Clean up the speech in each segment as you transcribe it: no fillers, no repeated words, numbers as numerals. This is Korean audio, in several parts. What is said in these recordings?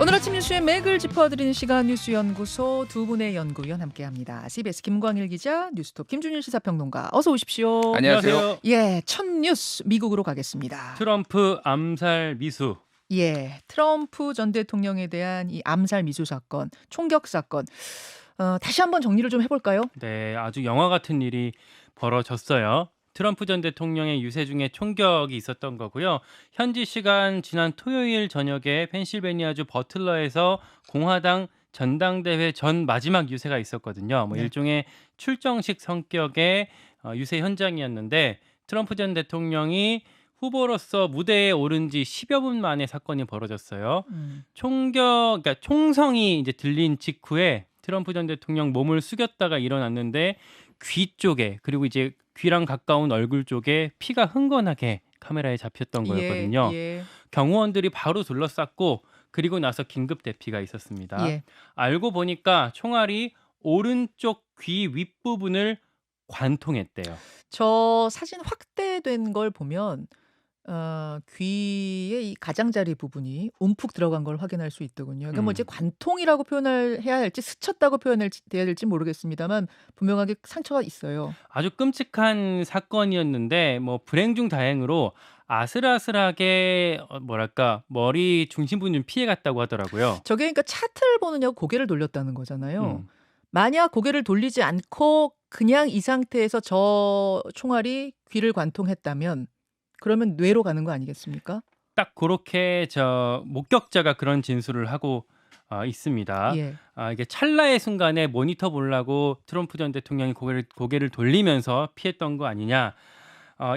오늘 아침 뉴스의 맥을 짚어드리는 시간 뉴스연구소 두 분의 연구위원 함께합니다. CBS 김광일 기자, 뉴스톱 김준일 시사평론가 어서 오십시오. 안녕하세요. 예, 첫 뉴스 미국으로 가겠습니다. 트럼프 암살 미수. 예, 트럼프 전 대통령에 대한 이 암살 미수 사건, 총격 사건. 다시 한번 정리를 좀 해볼까요? 네, 아주 영화 같은 일이 벌어졌어요. 트럼프 전 대통령의 유세 중에 총격이 있었던 거고요. 현지 시간 지난 토요일 저녁에 펜실베니아주 버틀러에서 공화당 전당대회 전 마지막 유세가 있었거든요. 네. 일종의 출정식 성격의 유세 현장이었는데 트럼프 전 대통령이 후보로서 무대에 오른 지 10여 분 만에 사건이 벌어졌어요. 그러니까 총성이 이제 들린 직후에 트럼프 전 대통령 몸을 숙였다가 일어났는데 귀 쪽에 그리고 이제 귀랑 가까운 얼굴 쪽에 피가 흥건하게 카메라에 잡혔던 거였거든요. 예. 경호원들이 바로 둘러쌌고 그리고 나서 긴급 대피가 있었습니다. 예. 알고 보니까 총알이 오른쪽 귀 윗부분을 관통했대요. 저 사진 확대된 걸 보면 귀의 이 가장자리 부분이 움푹 들어간 걸 확인할 수 있더군요. 그러니까 뭐 이제 관통이라고 표현을 해야 할지 스쳤다고 표현을 해야 될지 모르겠습니다만 분명하게 상처가 있어요. 아주 끔찍한 사건이었는데 뭐 불행 중 다행으로 아슬아슬하게 뭐랄까 머리 중심 부분 좀 피해갔다고 하더라고요. 저게 그러니까 차트를 보느냐고 고개를 돌렸다는 거잖아요. 음. 만약 고개를 돌리지 않고 그냥 이 상태에서 저 총알이 귀를 관통했다면 그러면 뇌로 가는 거 아니겠습니까? 딱 그렇게 저 목격자가 그런 진술을 하고 있습니다. 예. 이게 찰나의 순간에 모니터 보려고 트럼프 전 대통령이 고개를 돌리면서 피했던 거 아니냐.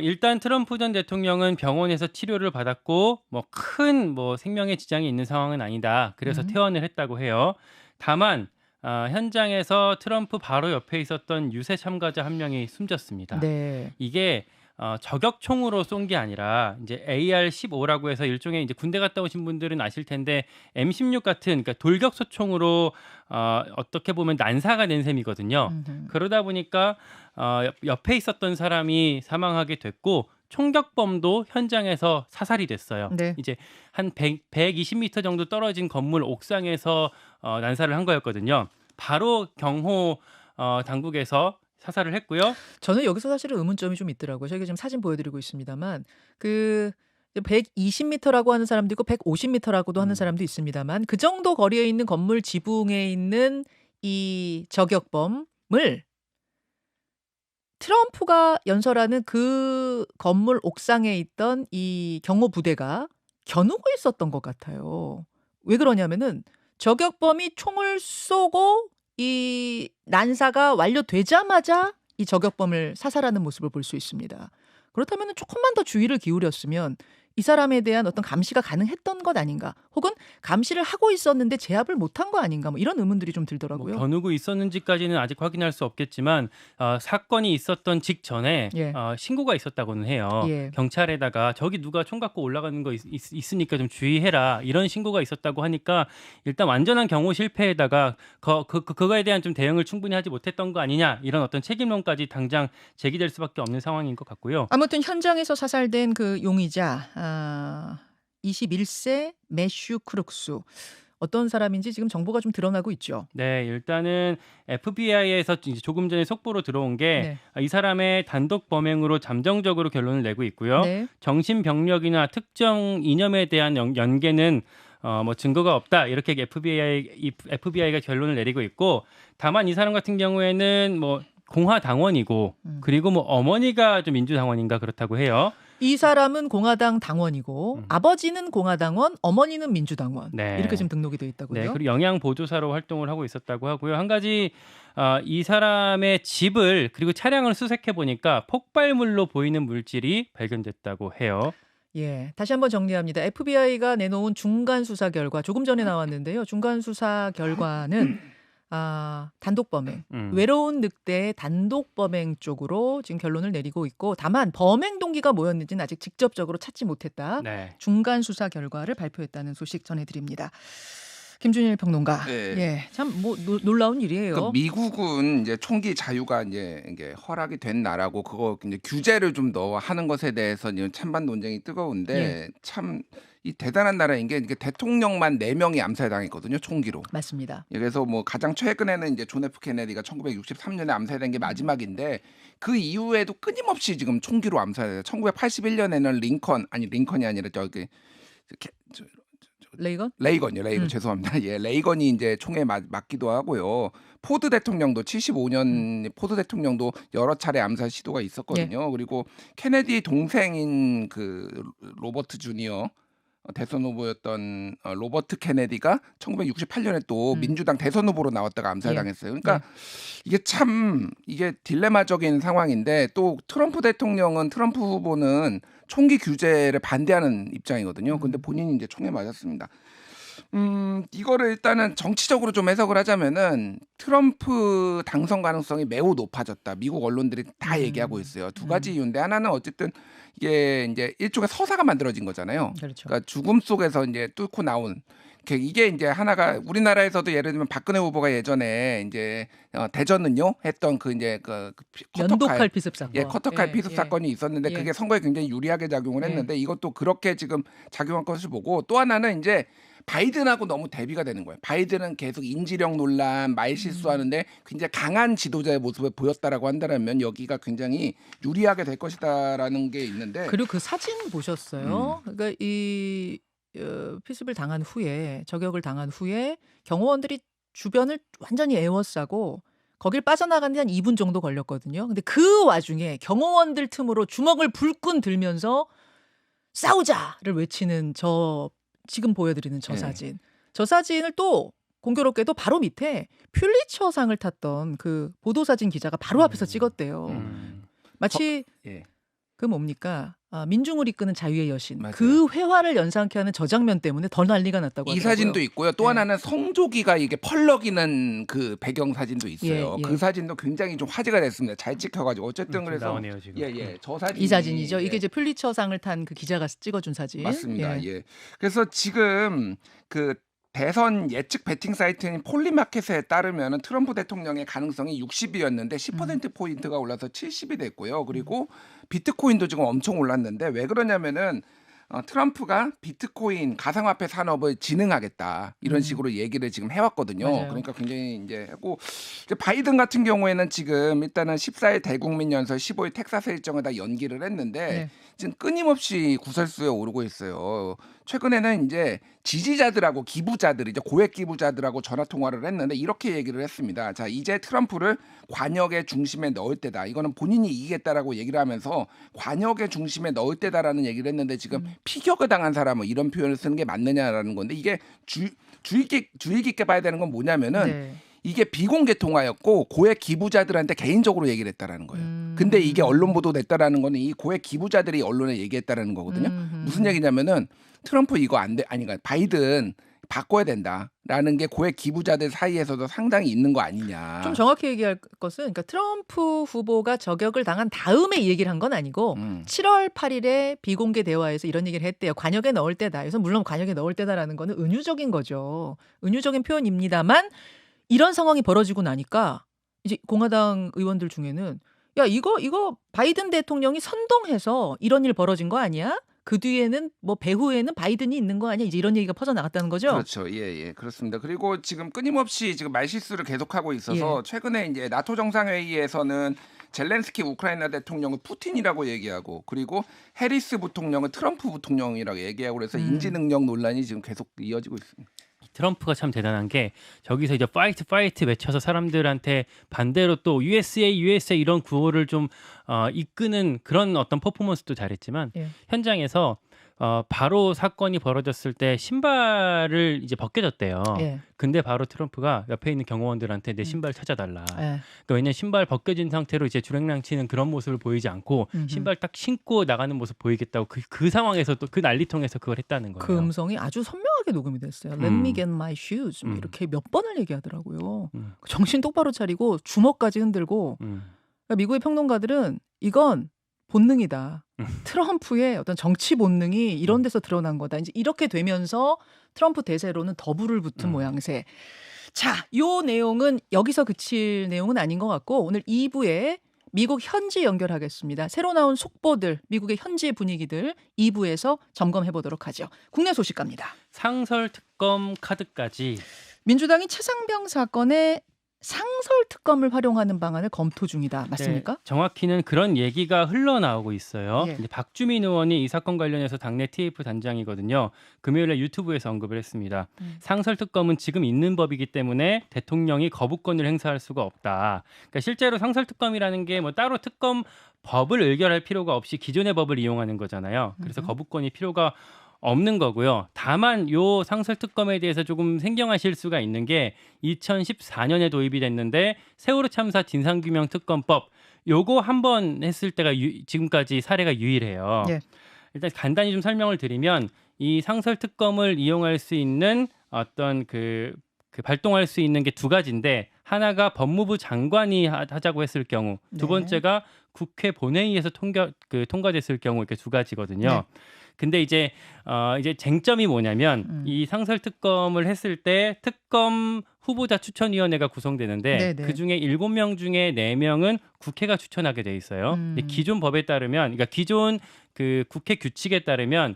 일단 트럼프 전 대통령은 병원에서 치료를 받았고 뭐 큰 생명에 지장이 있는 상황은 아니다. 그래서 퇴원을 했다고 해요. 다만 현장에서 트럼프 바로 옆에 있었던 유세 참가자 한 명이 숨졌습니다. 네. 이게 저격총으로 쏜 게 아니라 이제 AR-15라고 해서 일종의 이제 군대 갔다 오신 분들은 아실 텐데 M16 같은 그러니까 돌격소총으로 어떻게 보면 난사가 낸 셈이거든요. 음흠. 그러다 보니까 옆에 있었던 사람이 사망하게 됐고 총격범도 현장에서 사살이 됐어요. 네. 이제 한 120m 정도 떨어진 건물 옥상에서 난사를 한 거였거든요. 바로 경호 당국에서 사살을 했고요. 저는 여기서 사실은 의문점이 좀 있더라고요. 저희가 지금 사진 보여드리고 있습니다만 그 120m라고 하는 사람도 있고 150m라고도 하는 사람도 있습니다만 그 정도 거리에 있는 건물 지붕에 있는 이 저격범을 트럼프가 연설하는 그 건물 옥상에 있던 이 경호 부대가 겨누고 있었던 것 같아요. 왜 그러냐면은 저격범이 총을 쏘고 이 난사가 완료되자마자 이 저격범을 사살하는 모습을 볼 수 있습니다. 그렇다면 조금만 더 주의를 기울였으면 이 사람에 대한 어떤 감시가 가능했던 것 아닌가? 혹은 감시를 하고 있었는데 제압을 못한 거 아닌가? 뭐 이런 의문들이 좀 들더라고요. 겨누고 있었는지까지는 아직 확인할 수 없겠지만 사건이 있었던 직전에 예. 신고가 있었다고는 해요. 예. 경찰에다가 저기 누가 총 갖고 올라가는 거 있으니까 좀 주의해라 이런 신고가 있었다고 하니까 일단 완전한 경호 실패에다가 그거에 대한 좀 대응을 충분히 하지 못했던 거 아니냐 이런 어떤 책임론까지 당장 제기될 수밖에 없는 상황인 것 같고요. 아무튼 현장에서 사살된 그 용의자 21세 매슈 크룩스 어떤 사람인지 지금 정보가 좀 드러나고 있죠. 네, 일단은 FBI에서 이제 조금 전에 속보로 들어온 게 이 사람의 단독 범행으로 잠정적으로 결론을 내고 있고요. 네. 정신병력이나 특정 이념에 대한 연계는 뭐 증거가 없다 이렇게 FBI가 결론을 내리고 있고 다만 이 사람 같은 경우에는 뭐 공화당원이고 그리고 뭐 어머니가 좀 민주당원인가 그렇다고 해요. 이 사람은 공화당 당원이고 아버지는 공화당원, 어머니는 민주당원. 네. 이렇게 지금 등록이 돼 있다고요. 네, 그리고 영양 보조사로 활동을 하고 있었다고 하고요. 한 가지 이 사람의 집을 그리고 차량을 수색해 보니까 폭발물로 보이는 물질이 발견됐다고 해요. 예, 다시 한번 정리합니다. FBI가 내놓은 중간 수사 결과 조금 전에 나왔는데요. 중간 수사 결과는 단독 범행, 외로운 늑대의 단독 범행 쪽으로 지금 결론을 내리고 있고 다만 범행 동기가 뭐였는지는 아직 직접적으로 찾지 못했다. 네. 중간 수사 결과를 발표했다는 소식 전해드립니다. 김준일 평론가. 네. 예, 참 뭐 놀라운 일이에요. 그 미국은 이제 총기 자유가 이제 허락이 된 나라고 그거 이제 규제를 좀 더 하는 것에 대해서 이제 찬반 논쟁이 뜨거운데 참 이 대단한 나라인 게 이게 대통령만 4명이 암살당했거든요, 총기로. 맞습니다. 그래서 뭐 가장 최근에는 이제 존 F 케네디가 1963년에 암살된 게 마지막인데 그 이후에도 끊임없이 지금 총기로 암살해요. 1981년에는 링컨이 아니라 레이건? 레이건 죄송합니다. 예, 레이건이 이제 총에 맞기도 하고요. 포드 대통령도 75년 포드 대통령도 여러 차례 암살 시도가 있었거든요. 그리고 케네디 동생인 그 로버트 주니어 대선 후보였던 로버트 케네디가 1968년에 또 민주당 대선 후보로 나왔다가 암살당했어요. 그러니까 이게 딜레마적인 상황인데 또 트럼프 후보는 총기 규제를 반대하는 입장이거든요. 근데 본인이 이제 총에 맞았습니다. 이거를 일단은 정치적으로 좀 해석을 하자면은 트럼프 당선 가능성이 매우 높아졌다. 미국 언론들이 다 얘기하고 있어요. 두 가지 이유인데 하나는 어쨌든 이게 이제 일종의 서사가 만들어진 거잖아요. 그렇죠. 그러니까 죽음 속에서 이제 뚫고 나온 이게 이제 하나가 우리나라에서도 예를 들면 박근혜 후보가 예전에 이제 대전은요 했던 그 이제 그 연도칼 피습 사건. 커터칼 피습 사건이 있었는데 그게 선거에 굉장히 유리하게 작용을 했는데 이것도 그렇게 지금 작용한 것을 보고 또 하나는 이제 바이든하고 너무 대비가 되는 거예요. 바이든은 계속 인지력 논란, 말 실수하는데 굉장히 강한 지도자의 모습을 보였다라고 한다면 여기가 굉장히 유리하게 될 것이다라는 게 있는데 그리고 그 사진 보셨어요? 그러니까 이 피습을 당한 후에 저격을 당한 후에 경호원들이 주변을 완전히 에워싸고 거길 빠져나가는 데 한 2분 정도 걸렸거든요. 근데 그 와중에 경호원들 틈으로 주먹을 불끈 들면서 싸우자를 외치는 지금 보여드리는 저 사진. 저 사진을 또 공교롭게도 바로 밑에 퓰리처상을 탔던 그 보도사진 기자가 바로 앞에서 찍었대요. 마치 그 뭡니까? 민중을 이끄는 자유의 여신. 맞아요. 그 회화를 연상케 하는 저 장면 때문에 더 난리가 났다고 이 하더라고요. 사진도 있고요. 또 하나는 성조기가 이게 펄럭이는 그 배경 사진도 있어요. 예. 그 사진도 굉장히 좀 화제가 됐습니다. 잘 찍혀가지고 어쨌든 그래서 나오네요, 지금. 저 사진 이 사진이죠. 이게 이제 퓰리처상을 탄 그 기자가 찍어준 사진. 맞습니다. 그래서 지금 그 대선 예측 베팅 사이트인 폴리마켓에 따르면 트럼프 대통령의 가능성이 60이었는데 10% 포인트가 올라서 70이 됐고요. 그리고 비트코인도 지금 엄청 올랐는데 왜 그러냐면은 트럼프가 비트코인 가상화폐 산업을 진흥하겠다 이런 식으로 얘기를 지금 해왔거든요. 맞아요. 그러니까 굉장히 이제 하고 이제 바이든 같은 경우에는 지금 일단은 14일 대국민 연설, 15일 텍사스 일정을 다 연기를 했는데 지금 끊임없이 구설수에 오르고 있어요. 최근에는 이제 지지자들하고 기부자들, 이제 고액 기부자들하고 전화 통화를 했는데 이렇게 얘기를 했습니다. 자, 이제 트럼프를 관역의 중심에 넣을 때다. 이거는 본인이 이기겠다라고 얘기를 하면서 관역의 중심에 넣을 때다라는 얘기를 했는데 지금 피격을 당한 사람은 이런 표현을 쓰는 게 맞느냐라는 건데 이게 주의 깊게 봐야 되는 건 뭐냐면은 이게 비공개 통화였고 고액 기부자들한테 개인적으로 얘기를 했다라는 거예요. 근데 이게 언론 보도됐다라는 거는 이 고액 기부자들이 언론에 얘기했다라는 거거든요. 무슨 얘기냐면은 트럼프 이거 안 돼, 그러니까 바이든 바꿔야 된다라는 게 고액 기부자들 사이에서도 상당히 있는 거 아니냐. 좀 정확히 얘기할 것은 그러니까 트럼프 후보가 저격을 당한 다음에 이 얘기를 한 건 아니고 7월 8일에 비공개 대화에서 이런 얘기를 했대요. 관역에 넣을 때다. 그래서 물론 관역에 넣을 때다라는 거는 은유적인 거죠. 은유적인 표현입니다만 이런 상황이 벌어지고 나니까 이제 공화당 의원들 중에는 야 이거 바이든 대통령이 선동해서 이런 일 벌어진 거 아니야? 그 뒤에는 뭐 배후에는 바이든이 있는 거 아니야? 이제 이런 얘기가 퍼져나갔다는 거죠. 그렇죠. 예, 그렇습니다. 그리고 지금 끊임없이 지금 말실수를 계속하고 있어서 최근에 이제 나토 정상회의에서는 젤렌스키 우크라이나 대통령을 푸틴이라고 얘기하고 그리고 해리스 부통령을 트럼프 부통령이라고 얘기하고 그래서 인지 능력 논란이 지금 계속 이어지고 있습니다. 트럼프가 참 대단한 게 저기서 이제 파이트 외쳐서 사람들한테 반대로 또 USA 이런 구호를 좀 이끄는 그런 어떤 퍼포먼스도 잘했지만 현장에서 바로 사건이 벌어졌을 때 신발을 이제 벗겨졌대요. 근데 바로 트럼프가 옆에 있는 경호원들한테 내 신발 찾아달라. 그러니까 왜냐면 신발 벗겨진 상태로 이제 주랭랑치는 그런 모습을 보이지 않고 신발 딱 신고 나가는 모습 보이겠다고 그 상황에서 또 그 난리통에서 그걸 했다는 거예요. 그 음성이 아주 선명하게 녹음이 됐어요. Let me get my shoes. 이렇게 몇 번을 얘기하더라고요. 정신 똑바로 차리고 주먹까지 흔들고 그러니까 미국의 평론가들은 이건 본능이다. 트럼프의 어떤 정치 본능이 이런 데서 드러난 거다. 이제 이렇게 되면서 트럼프 대세로는 더불을 붙은 모양새. 자, 요 내용은 여기서 그칠 내용은 아닌 것 같고 오늘 2부에 미국 현지 연결하겠습니다. 새로 나온 속보들, 미국의 현지 분위기들 2부에서 점검해 보도록 하죠. 국내 소식 갑니다. 상설 특검 카드까지. 민주당이 최상병 사건에 상설 특검을 활용하는 방안을 검토 중이다. 맞습니까? 네, 정확히는 그런 얘기가 흘러나오고 있어요. 예. 이제 박주민 의원이 이 사건 관련해서 당내 TF 단장이거든요. 금요일에 유튜브에서 언급을 했습니다. 상설 특검은 지금 있는 법이기 때문에 대통령이 거부권을 행사할 수가 없다. 그러니까 실제로 상설 특검이라는 게 뭐 따로 특검 법을 의결할 필요가 없이 기존의 법을 이용하는 거잖아요. 그래서 거부권이 필요가 없는 거고요. 다만 요 상설 특검에 대해서 조금 생경하실 수가 있는 게 2014년에 도입이 됐는데 세월호 참사 진상규명 특검법 요거 한 번 했을 때가 지금까지 사례가 유일해요. 예. 일단 간단히 좀 설명을 드리면 이 상설 특검을 이용할 수 있는 어떤 그 발동할 수 있는 게 두 가지인데 하나가 법무부 장관이 하자고 했을 경우 두 네. 번째가 국회 본회의에서 통과됐을 경우 이렇게 두 가지거든요. 네. 근데 이제 쟁점이 뭐냐면 이 상설 특검을 했을 때 특검 후보자 추천위원회가 구성되는데 네네. 그중에 7명 중에 4명은 국회가 추천하게 돼 있어요. 근데 기존 법에 따르면 그러니까 기존 그 국회 규칙에 따르면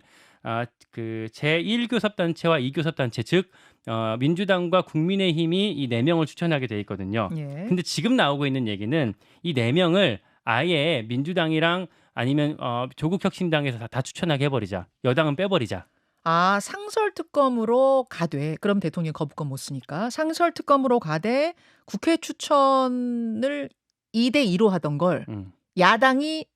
그 제1교섭단체와 2교섭단체 즉 민주당과 국민의힘이 이 4명을 추천하게 돼 있거든요. 예. 근데 지금 나오고 있는 얘기는 이 4명을 아예 민주당이랑 아니면 조국혁신당에서 다 추천하게 해버리자. 여당은 빼버리자. 상설 특검으로 가되 그럼 대통령이 거부권 못 쓰니까 상설 특검으로 가되 국회 추천을 2대 2로 하던 걸 야당이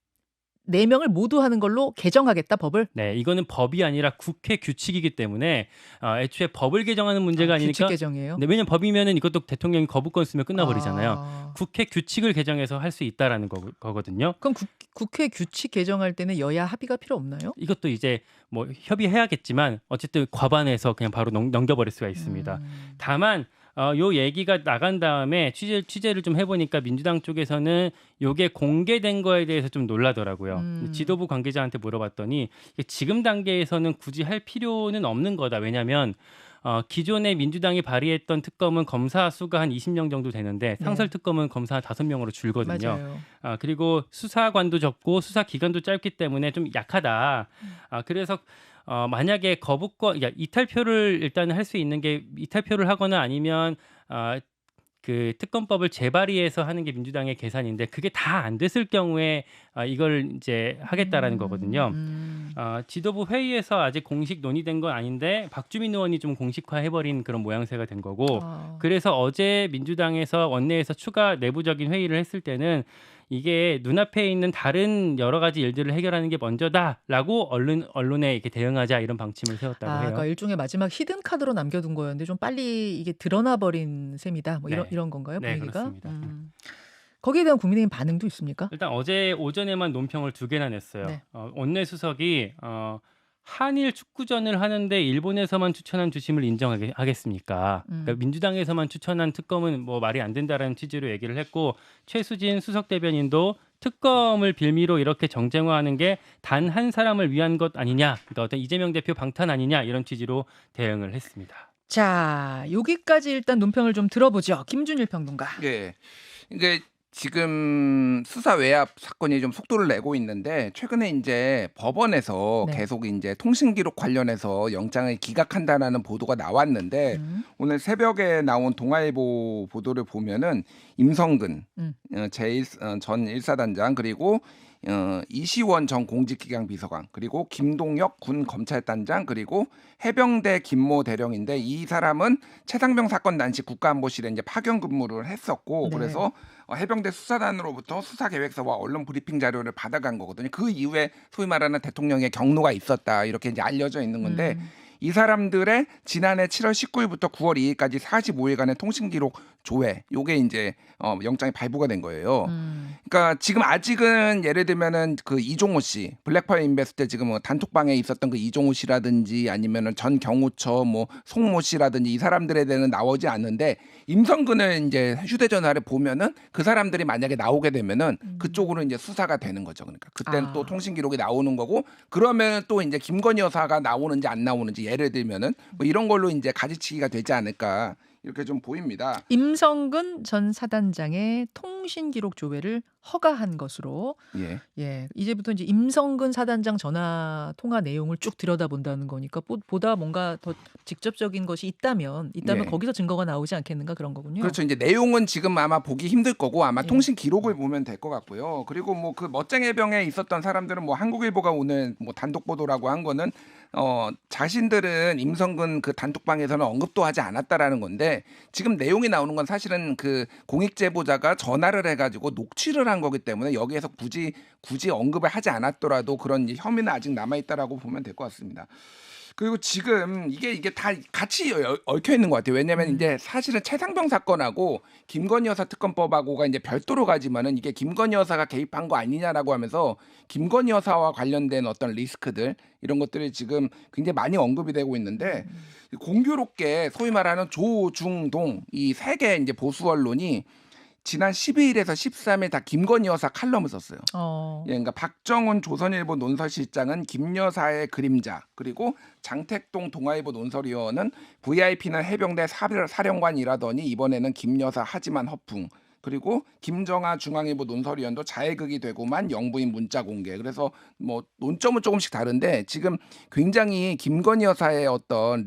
4명을 모두 하는 걸로 개정하겠다 법을. 네, 이거는 법이 아니라 국회 규칙이기 때문에 애초에 법을 개정하는 문제가 아니니까. 규칙 개정이에요. 네, 왜냐면 법이면은 이것도 대통령이 거부권 쓰면 끝나버리잖아요. 국회 규칙을 개정해서 할 수 있다라는 거거든요. 그럼 국회 규칙 개정할 때는 여야 합의가 필요 없나요? 이것도 이제 뭐 협의해야겠지만 어쨌든 과반해서 그냥 바로 넘겨버릴 수가 있습니다. 다만 요 얘기가 나간 다음에 취재를 좀 해보니까 민주당 쪽에서는 요게 공개된 거에 대해서 좀 놀라더라고요. 지도부 관계자한테 물어봤더니 지금 단계에서는 굳이 할 필요는 없는 거다. 왜냐하면 기존에 민주당이 발의했던 특검은 검사 수가 한 20명 정도 되는데 상설 특검은 검사 5명으로 줄거든요. 맞아요. 그리고 수사관도 적고 수사 기간도 짧기 때문에 좀 약하다. 그래서 만약에 거부권, 그러니까 이탈표를 일단 할 수 있는 게 이탈표를 하거나 아니면 그 특검법을 재발의해서 하는 게 민주당의 계산인데 그게 다 안 됐을 경우에 이걸 이제 하겠다라는 거거든요. 지도부 회의에서 아직 공식 논의된 건 아닌데 박주민 의원이 좀 공식화해버린 그런 모양새가 된 거고 그래서 어제 민주당에서 원내에서 추가 내부적인 회의를 했을 때는 이게 눈앞에 있는 다른 여러 가지 일들을 해결하는 게 먼저다라고 언론에 이렇게 대응하자 이런 방침을 세웠다고 해요. 그러니까 일종의 마지막 히든 카드로 남겨둔 거였는데 좀 빨리 이게 드러나 버린 셈이다. 뭐 네. 이런 건가요? 네, 분위기가? 그렇습니다. 거기에 대한 국민의힘 반응도 있습니까? 일단 어제 오전에만 논평을 2개나 냈어요. 네. 원내 수석이 한일 축구전을 하는데 일본에서만 추천한 주심을 인정하겠습니까? 그러니까 민주당에서만 추천한 특검은 뭐 말이 안 된다라는 취지로 얘기를 했고 최수진 수석 대변인도 특검을 빌미로 이렇게 정쟁화하는 게 단 한 사람을 위한 것 아니냐, 그러니까 어떤 이재명 대표 방탄 아니냐 이런 취지로 대응을 했습니다. 자, 여기까지 일단 논평을 좀 들어보죠. 김준일 평론가. 예. 이게 지금 수사 외압 사건이 좀 속도를 내고 있는데 최근에 이제 법원에서 네. 계속 이제 통신 기록 관련해서 영장을 기각한다라는 보도가 나왔는데 오늘 새벽에 나온 동아일보 보도를 보면은 임성근 전 1사단장 그리고 이시원 전 공직기강 비서관 그리고 김동혁 군 검찰단장 그리고 해병대 김모 대령인데 이 사람은 최상병 사건 당시 국가안보실에 이제 파견 근무를 했었고 네. 그래서 해병대 수사단으로부터 수사 계획서와 언론 브리핑 자료를 받아간 거거든요. 그 이후에 소위 말하는 대통령의 경로가 있었다 이렇게 이제 알려져 있는 건데 이 사람들의 지난해 7월 19일부터 9월 2일까지 45일간의 통신 기록 조회 요게 이제 영장이 발부가 된 거예요. 그러니까 지금 아직은 예를 들면은 그 이종호 씨 블랙펄 인베스트 때 지금 뭐 단톡방에 있었던 그 이종호 씨라든지 아니면은 전 경호처 뭐 송모 씨라든지 이 사람들에 대해서는 나오지 않는데 임성근을 이제 휴대전화를 보면은 그 사람들이 만약에 나오게 되면은 그쪽으로 이제 수사가 되는 거죠. 그러니까 그때는 또 통신 기록이 나오는 거고 그러면 또 이제 김건희 여사가 나오는지 안 나오는지 예를 들면은 뭐 이런 걸로 이제 가지치기가 되지 않을까 이렇게 좀 보입니다. 임성근 전 사단장의 통신 기록 조회를 허가한 것으로 예. 예, 이제부터 이제 임성근 사단장 전화 통화 내용을 쭉 들여다본다는 거니까 보다 뭔가 더 직접적인 것이 있다면 예. 거기서 증거가 나오지 않겠는가 그런 거군요. 그렇죠. 이제 내용은 지금 아마 보기 힘들 거고 아마 예. 통신 기록을 보면 될 것 같고요. 그리고 뭐 그 멋쟁이병에 있었던 사람들은 뭐 한국일보가 오늘 뭐 단독 보도라고 한 거는 자신들은 임성근 그 단톡방에서는 언급도 하지 않았다라는 건데 지금 내용이 나오는 건 사실은 그 공익 제보자가 전화를 해가지고 녹취를 한 거기 때문에 여기에서 굳이 언급을 하지 않았더라도 그런 혐의는 아직 남아 있다라고 보면 될 것 같습니다. 그리고 지금 이게 다 같이 얽혀 있는 것 같아요. 왜냐하면 이제 사실은 최상병 사건하고 김건희 여사 특검법하고가 이제 별도로 가지만은 이게 김건희 여사가 개입한 거 아니냐라고 하면서 김건희 여사와 관련된 어떤 리스크들 이런 것들이 지금 굉장히 많이 언급이 되고 있는데 공교롭게 소위 말하는 조중동 이 세 개 이제 보수 언론이 지난 12일에서 13일 다 김건희 여사 칼럼을 썼어요. 예, 그러니까 박정훈 조선일보 논설실장은 김 여사의 그림자, 그리고 장택동 동아일보 논설위원은 VIP는 해병대 사령관이라더니 이번에는 김 여사 하지만 허풍. 그리고 김정아 중앙일보 논설위원도 자해극이 되고만 영부인 문자 공개. 그래서 뭐 논점은 조금씩 다른데 지금 굉장히 김건희 여사의 어떤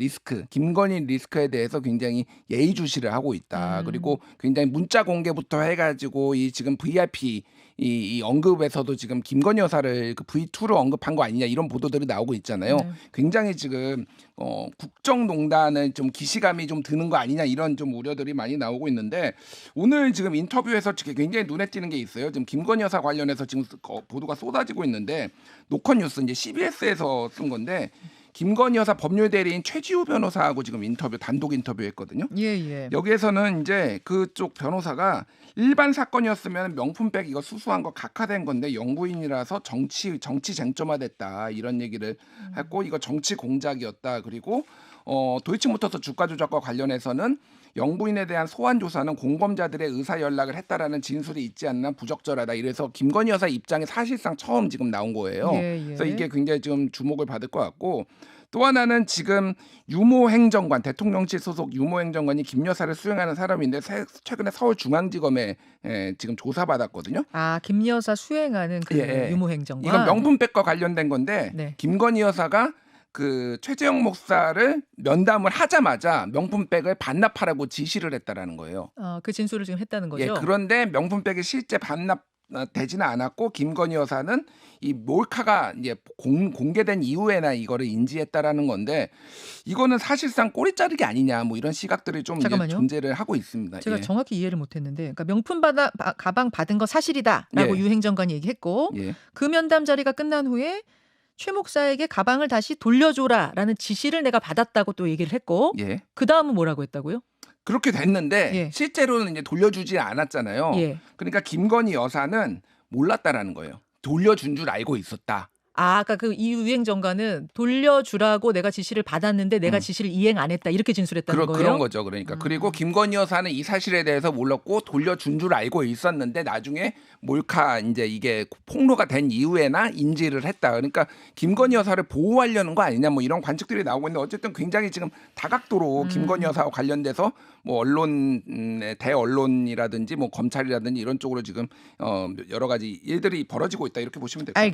김건희 리스크에 대해서 굉장히 예의주시를 하고 있다. 그리고 굉장히 문자 공개부터 해가지고 이 지금 VIP 이 언급에서도 지금 김건희 여사를 그 V2로 언급한 거 아니냐 이런 보도들이 나오고 있잖아요. 네. 굉장히 지금 국정농단을 좀 기시감이 좀 드는 거 아니냐 이런 좀 우려들이 많이 나오고 있는데 오늘 지금 인터뷰에서 굉장히 눈에 띄는 게 있어요. 지금 김건희 여사 관련해서 지금 보도가 쏟아지고 있는데 노컷뉴스 이제 CBS에서 쓴 건데 김건희 여사 법률 대리인 최지우 변호사하고 지금 단독 인터뷰했거든요. 예. 여기에서는 이제 그쪽 변호사가 일반 사건이었으면 명품백 이거 수수한 거 각하된 건데 영부인이라서 정치 쟁점화됐다 이런 얘기를 했고 이거 정치 공작이었다. 그리고 도이치모터스 주가 조작과 관련해서는 영부인에 대한 소환 조사는 공범자들의 의사 연락을 했다라는 진술이 있지 않나 부적절하다. 이래서 김건희 여사 입장이 사실상 처음 지금 나온 거예요. 예. 그래서 이게 굉장히 지금 주목을 받을 것 같고 또 하나는 지금 유모행정관 대통령실 소속 유모행정관이 김 여사를 수행하는 사람인데 최근에 서울중앙지검에 지금 조사받았거든요. 아, 김 여사 수행하는 그 예. 유모행정관. 이건 명품백과 관련된 건데 네. 김건희 여사가 그 최재형 목사를 면담을 하자마자 명품백을 반납하라고 지시를 했다라는 거예요. 그 진술을 지금 했다는 거죠. 예, 그런데 명품백이 실제 반납되지는 않았고 김건희 여사는 이 몰카가 이제 공개된 이후에나 이거를 인지했다라는 건데 이거는 사실상 꼬리 자르기 아니냐 뭐 이런 시각들이 좀 이제 존재를 하고 있습니다. 제가 예. 정확히 이해를 못했는데, 그러니까 명품 가방 받은 거 사실이다라고 예. 유행정관이 얘기했고 예. 그 면담 자리가 끝난 후에 최 목사에게 가방을 다시 돌려줘라라는 지시를 내가 받았다고 또 얘기를 했고, 예. 그 다음은 뭐라고 했다고요? 그렇게 됐는데 예. 실제로는 이제 돌려주지 않았잖아요. 예. 그러니까 김건희 여사는 몰랐다라는 거예요. 돌려준 줄 알고 있었다. 아까 그 이 유행정관은 돌려주라고 내가 지시를 받았는데 내가 지시를 이행 안 했다 이렇게 진술했다는 거예요? 그런 거죠. 그러니까 그리고 김건희 여사는 이 사실에 대해서 몰랐고 돌려준 줄 알고 있었는데 나중에 몰카 이제 이게 폭로가 된 이후에나 인지를 했다. 그러니까 김건희 여사를 보호하려는 거 아니냐 뭐 이런 관측들이 나오고 있는데 어쨌든 굉장히 지금 다각도로 김건희 여사와 관련돼서 뭐 대언론이라든지 뭐 검찰이라든지 이런 쪽으로 지금 여러 가지 일들이 벌어지고 있다 이렇게 보시면 될 것 같아요.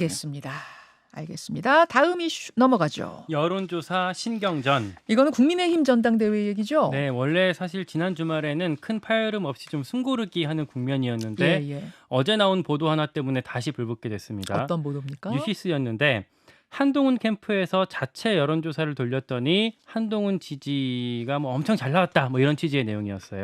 알겠습니다. 다음 이슈 넘어가죠. 여론조사 신경전. 이거는 국민의힘 전당대회 얘기죠? 네, 원래 사실 지난 주말에는 큰 파열음 없이 좀 숨고르기 하는 국면이었는데 어제 나온 보도 하나 때문에 다시 불붙게 됐습니다. 어떤 보도입니까? 뉴시스였는데 한동훈 캠프에서 자체 여론조사를 돌렸더니 한동훈 지지가 뭐 엄청 잘 나왔다 뭐 이런 취지의 내용이었어요.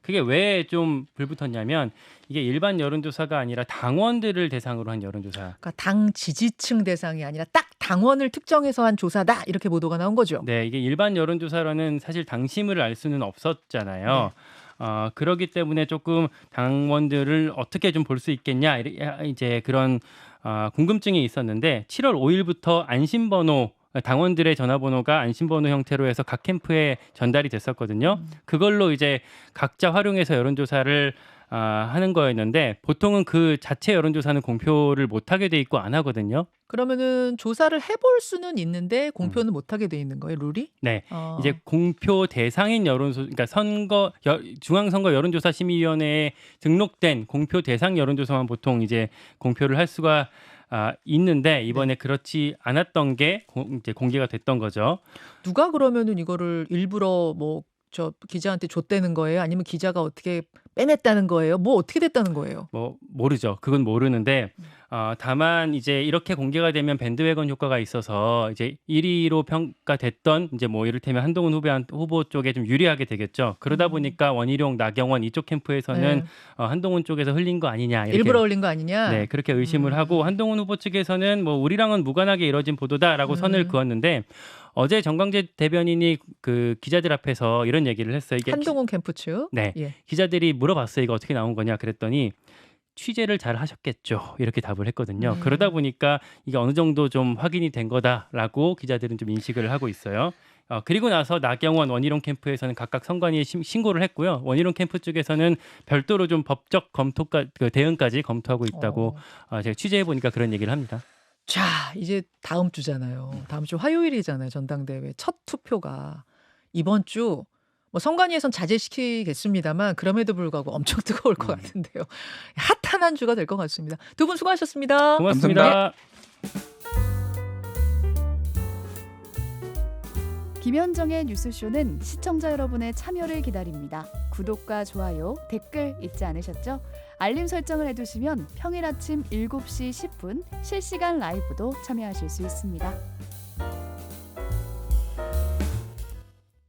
그게 왜 좀 불붙었냐면 이게 일반 여론조사가 아니라 당원들을 대상으로 한 여론조사. 그러니까 당 지지층 대상이 아니라 딱 당원을 특정해서 한 조사다 이렇게 보도가 나온 거죠. 네, 이게 일반 여론조사로는 사실 당심을 알 수는 없었잖아요. 그렇기 때문에 조금 당원들을 어떻게 좀 볼 수 있겠냐 이제 그런 궁금증이 있었는데 7월 5일부터 안심번호 당원들의 전화번호가 안심번호 형태로 해서 각 캠프에 전달이 됐었거든요. 그걸로 이제 각자 활용해서 여론조사를 하는 거였는데 보통은 그 자체 여론조사는 공표를 못하게 돼 있고 안 하거든요. 그러면은 조사를 해볼 수는 있는데 공표는 못하게 돼 있는 거예요, 룰이? 네, 이제 공표 대상인 그러니까 중앙선거 여론조사심의위원회에 등록된 공표 대상 여론조사만 보통 이제 공표를 할 수가 있는데 이번에 그렇지 않았던 게 이제 공개가 됐던 거죠. 누가 그러면은 이거를 일부러 뭐 저 기자한테 줬다는 거예요? 아니면 기자가 어떻게 빼냈다는 거예요? 뭐 어떻게 됐다는 거예요? 뭐 모르죠. 그건 모르는데 다만 이제 이렇게 공개가 되면 밴드웨건 효과가 있어서 이제 1위로 평가됐던 이제 뭐 이를테면 한동훈 후보 쪽에 좀 유리하게 되겠죠. 그러다 보니까 원희룡, 나경원 이쪽 캠프에서는 한동훈 쪽에서 흘린 거 아니냐 이렇게 일부러 흘린 거 아니냐? 네, 그렇게 의심을 하고 한동훈 후보 측에서는 뭐 우리랑은 무관하게 이뤄진 보도다라고 선을 그었는데 어제 정광재 대변인이 그 기자들 앞에서 이런 얘기를 했어요. 이게 한동훈 캠프 측. 네, 예. 기자들이 물어봤어요. 이거 어떻게 나온 거냐 그랬더니 취재를 잘 하셨겠죠. 이렇게 답을 했거든요. 그러다 보니까 이게 어느 정도 좀 확인이 된 거다라고 기자들은 좀 인식을 하고 있어요. 그리고 나서 나경원, 원희룡 캠프에서는 각각 선관위에 신고를 했고요. 원희룡 캠프 쪽에서는 별도로 좀 법적 대응까지 검토하고 있다고 제가 취재해 보니까 그런 얘기를 합니다. 자, 이제 다음 주잖아요. 다음 주 화요일이잖아요. 전당대회 첫 투표가. 이번 주 뭐 선관위에선 자제시키겠습니다만 그럼에도 불구하고 엄청 뜨거울 것 같은데요. 핫한 한 주가 될 것 같습니다. 두 분 수고하셨습니다. 고맙습니다. 김현정의 뉴스쇼는 시청자 여러분의 참여를 기다립니다. 구독과 좋아요, 댓글 잊지 않으셨죠? 알림 설정을 해두시면 평일 아침 7시 10분 실시간 라이브도 참여하실 수 있습니다.